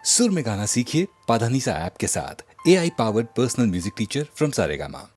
सुर में गाना सीखिए पाधानीसा ऐप के साथ। AI powered personal music teacher from Saregama.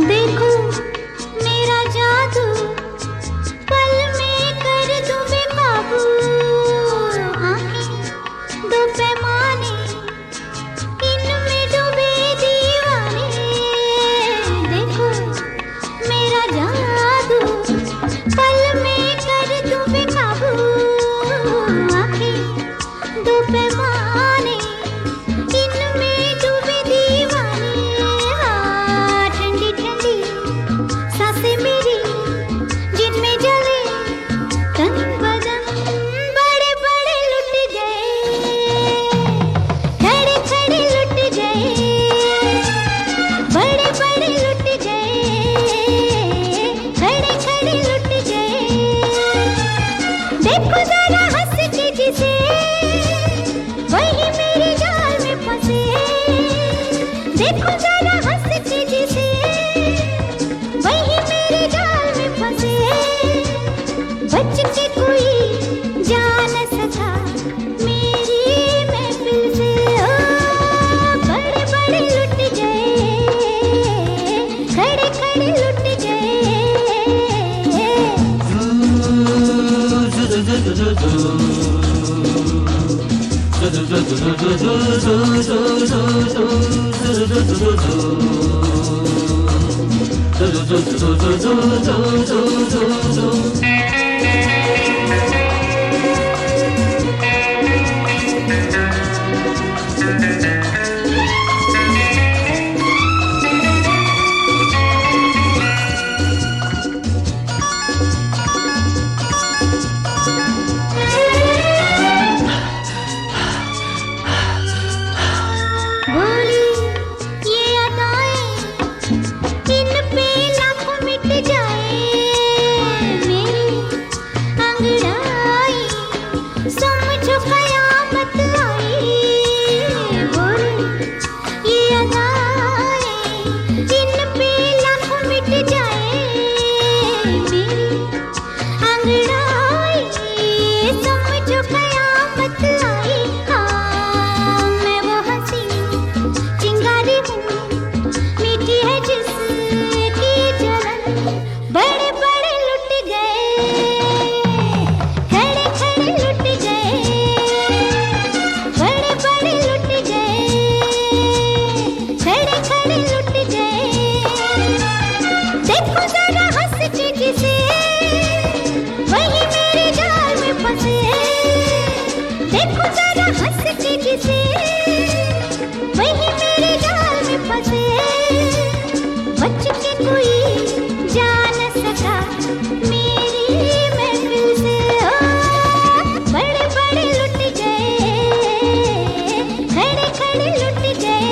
देखो मेरा जादू, पल में कर दूं बेकाबू। आँखें दो पैमाने, इनमें डूबे दीवाने। देखो मेरा जादू, पल में कर दूं बेकाबू। आँखें दो पैमाने, इनमें डूबे दीवाने। हाँ, ठंडी ठंडी सांसें मेरी, जिनमें जले तन बदन। बड़े बड़े लुट गए, खड़े खड़े लुट गए। बड़े बड़े लुट गए, खड़े खड़े लुट गए। देखो जरा हंस के जिसे, वही मेरे जाल में फंसे। देखो जरा हंस के जिसे, वही मेरे जाल में फंसे। बच के कोई जा न सका मेरी महफिल से। ओ बड़े बड़े लुट गए, खड़े खड़े लुट गए। बोली ये अदाएं, इन पे लाखों मिट जाए। मेरी अंगड़ाई समझो कयामत आई। बोली ये अदाएं, इन पे लाखों मिट जाए। मेरी अंगड़ाई समझो कयामत आई। हाँ, मैं वो हंसी चिंगारी हूँ, मीठी है जिसकी जलन। बड़े बड़े लुट गए, खड़े खड़े लुट गए। बड़े बड़े लुट गए, खड़े खड़े लुट गए। देखो जरा हंस के जिसे, वही मेरे जाल में फंसे। देखो जरा हंस के जिसे, वही मेरे जाल में फंसे। बच के कोई जा न सका मेरी महफिल से। ओ बड़े बड़े लुट गए, खड़े खड़े लुट गए।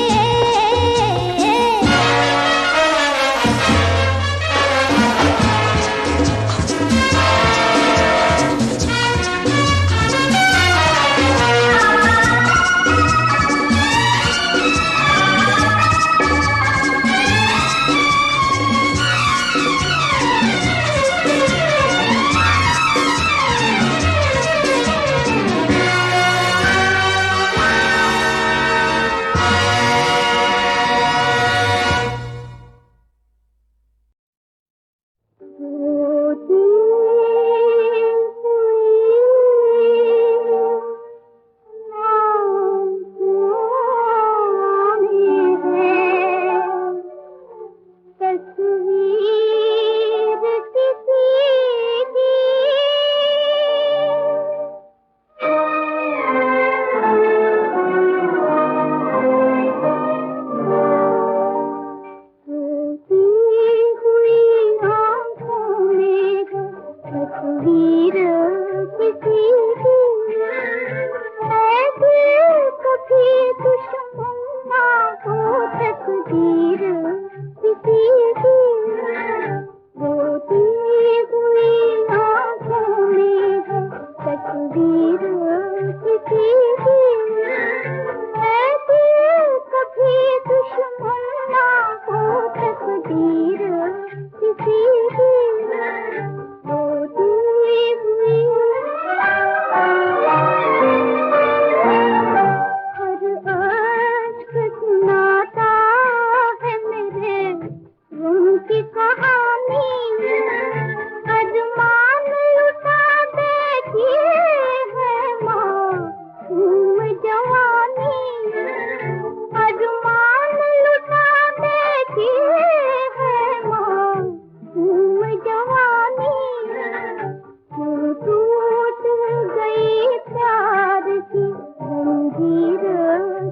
है मासूम जवानी, टूट गई प्यार की जंजीर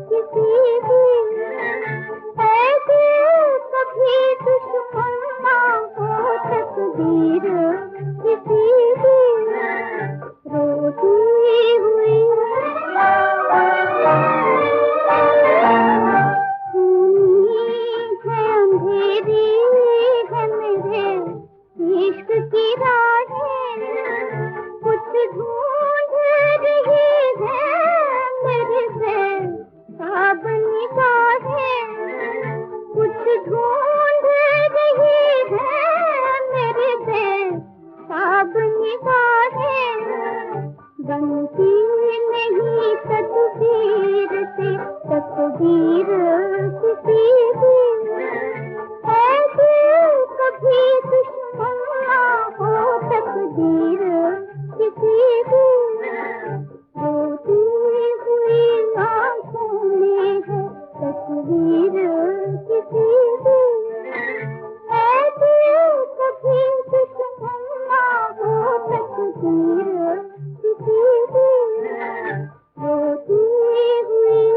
किसी भी, ऐसे कभी दुश्मन ना हो तकदीर किसी भी, रोती हुई अंधेरी है मेरे इश्क की राहें, कुछ ढूंढ रही है मेरे से ख्वाब निगाहें, कुछ ढूंढ रही है मेरे से ख्वाब निगाहें, बनती नहीं तकदीर से तकदीर किसी भी, ऐसे कभी दुश्मन ना हो तकदीर किसी भी, रोती हुई आंखों में है तस्वीर किसी भी, ऐसे कभी दुश्मन ना हो तकदीर किसी भी, रोती हुई।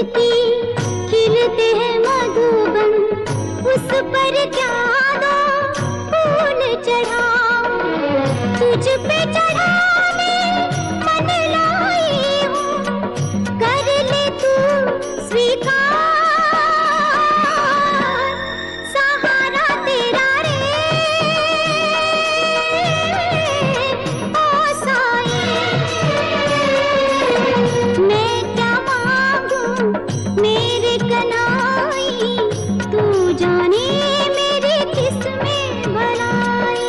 की खिलते हैं मधुबन, उस पर क्या दो फूल चढ़ाऊं, तुझ पे चढ़ाने मन लाई हूँ, कर ले तू स्वीकार, सहारा तेरा रे ओ साईं। मैं क्या मांगूं मेरे कन्हैया, तू जाने मेरी किस्में भलाई।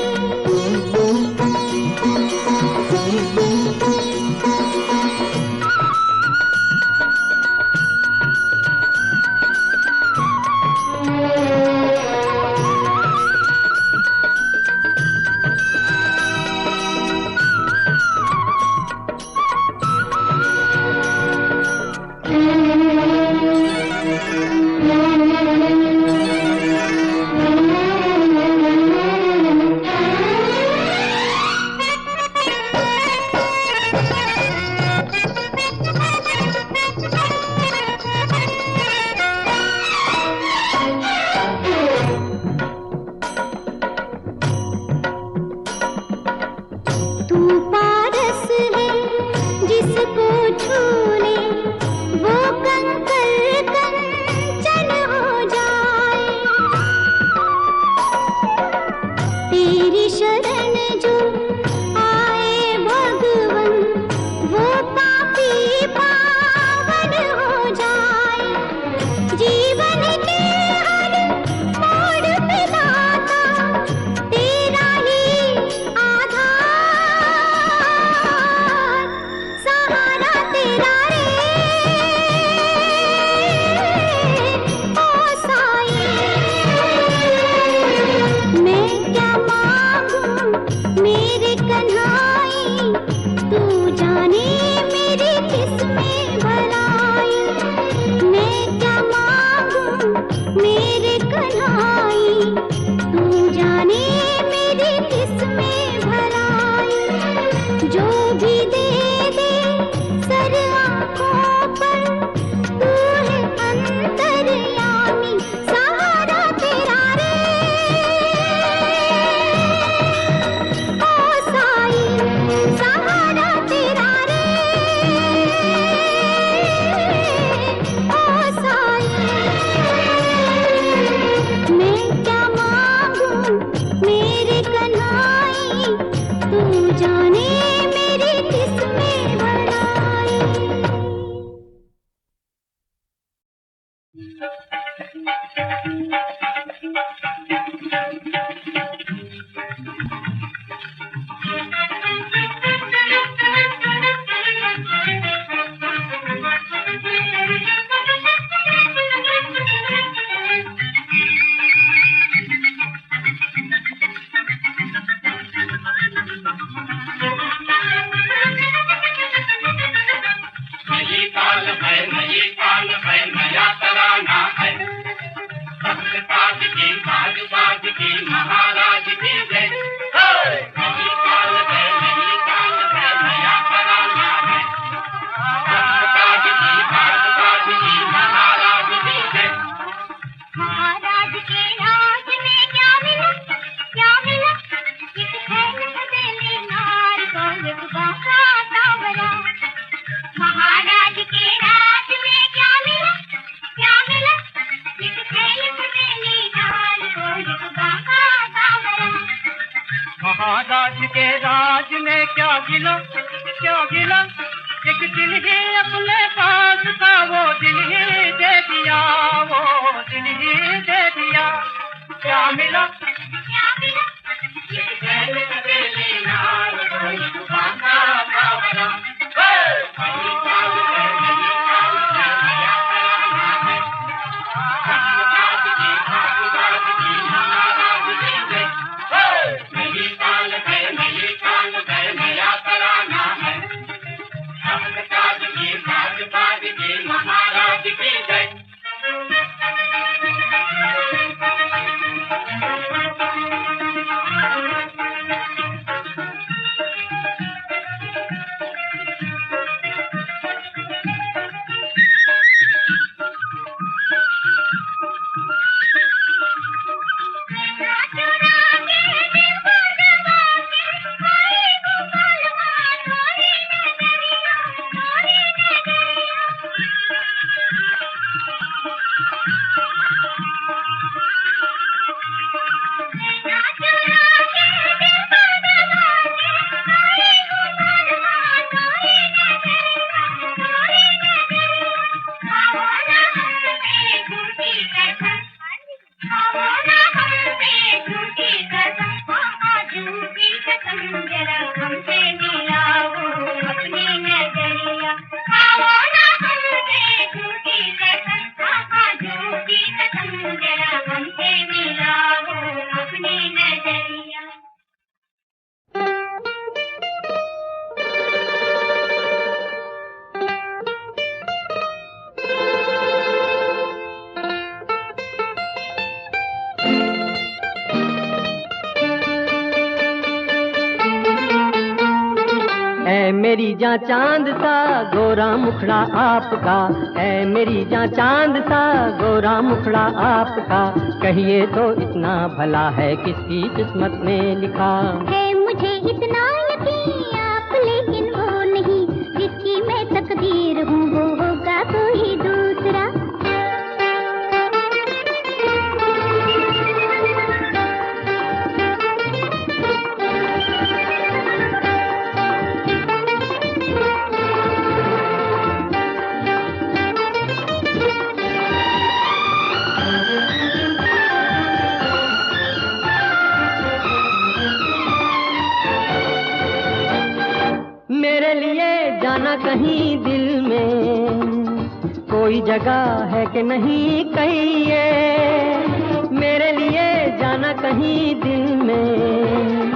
तू पारस है जिसको छू ले वो कंकर कंचन हो जाए, तेरी शरण जो आए भगवन वो पापी पावन हो जाए। जीवन के हर मोड़ पे दाता तेरा ही आधार, सहारा तेरा रे ओ साईं। मैं क्या मांगूं मेरे कन्हैया, तू जाने मेरी किस्में भलाई। मैं क्या मांगूं मेरे कन्हैया, तू जाने मेरी किस्में भलाई। जो भी दे दे सर आँखों पर, तू है अंतर्यामी, सहारा तेरा रे ओ साईं, सहारा तेरा रे ओ साईं। मैं क्या मांगूं मेरे कन्हैया, तू जाने मेरी किस्में भलाई। नई साल है नया तराना है, सबके साज की बाज बाज की महाराज की जय। नई साल है नया तराना है, सबके साज की बाज बाज की महाराज की जय। महाराज के राज में क्या मिला, क्या मिला, एक खैर सदेले नार को एक बाका सावरा। महाराज के राज में क्या मिला, क्या मिला, एक खैर सदेले नार को एक बाका सावरा। महाराज के राज में क्या गिला, क्या गिला, एक दिल ही अपने पास था, वो दिल ही दे दिया, वो दिल ही दे दिया। क्या मिला, क्या मिला, एक खैर सदेले नार को एक बाका सावरा। नई साल है नया तराना है, सबके साज की बाज बाज की महाराज की जय। नई साल है नया तराना है, सबके साज की बाज बाज की महाराज की जय। मेरी जान चांद सा गोरा मुखड़ा आपका, है मेरी जान चांद सा गोरा मुखड़ा आपका, कहिए तो इतना भला है किसकी किस्मत में लिखा। है मुझे इतना यकीन आप लेकिन वो नहीं, जिसकी मैं तकदीर हूँ वो होगा कोई दूसरा। मेरे लिए जाना कहीं दिल में कोई जगह है कि नहीं कहिए, मेरे लिए जाना कहीं दिल में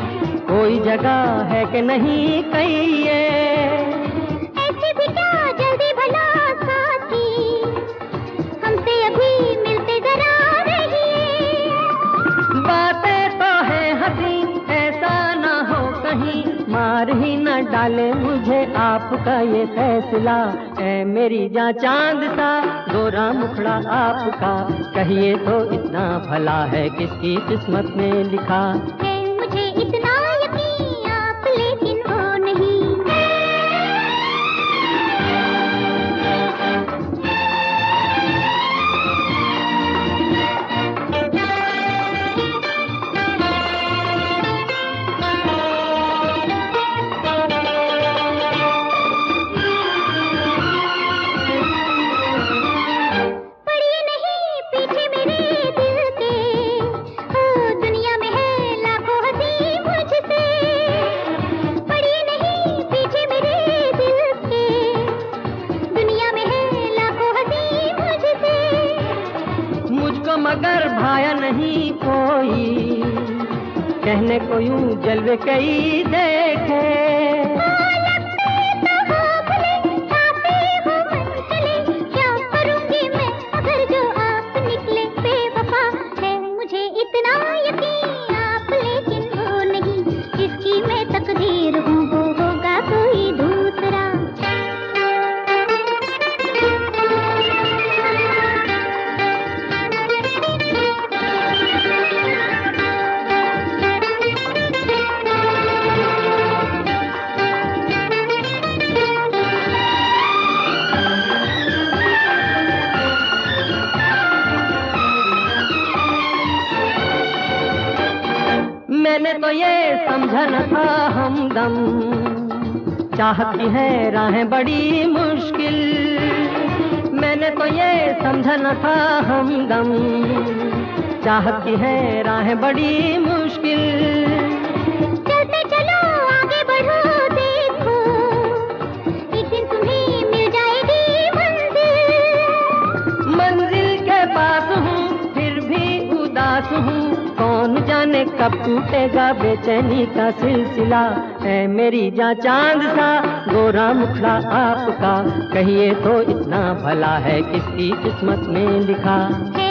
कोई जगह है कि नहीं कहिए। ऐसे भी क्या जल्दी भला साथी, हमसे अभी मिलते जरा रहिए। बातें तो है हंसी, ऐसा ना हो कहीं मार ही न डाले मुझे आपका ये फैसला। है मेरी जान चांद सा गोरा मुखड़ा आपका, कहिए तो इतना भला है किसकी किस्मत में लिखा। है मुझे इतना यकीन आप लेकिन वो नहीं। पड़िए नहीं पीछे मेरे दिल के, ओ दुनिया में है लाखों हंसी मुझसे। पड़िए नहीं पीछे मेरे दिल के, दुनिया में है लाखों हंसी मुझसे। मुझको मगर भाया नहीं कोई, कहने को यूं जलवे कई देखे। तकदीर हूँ वो होगा कोई दूसरा। मैंने तो ये समझा न था हमदम, चाहत की है राहें बड़ी मुश्किल। मैंने तो ये समझा न था हमदम, चाहत की है राहें बड़ी मुश्किल। चलते चलो आगे बढ़ो देखो, एक दिन तुम्हें मिल जाएगी मंजिल। मंजिल के पास हूँ फिर भी उदास हूँ, कौन जाने कब टूटेगा बेचैनी का सिलसिला। है मेरी जान चांद सा गोरा मुखड़ा आपका, कहिए तो इतना भला है किसकी किस्मत में लिखा। है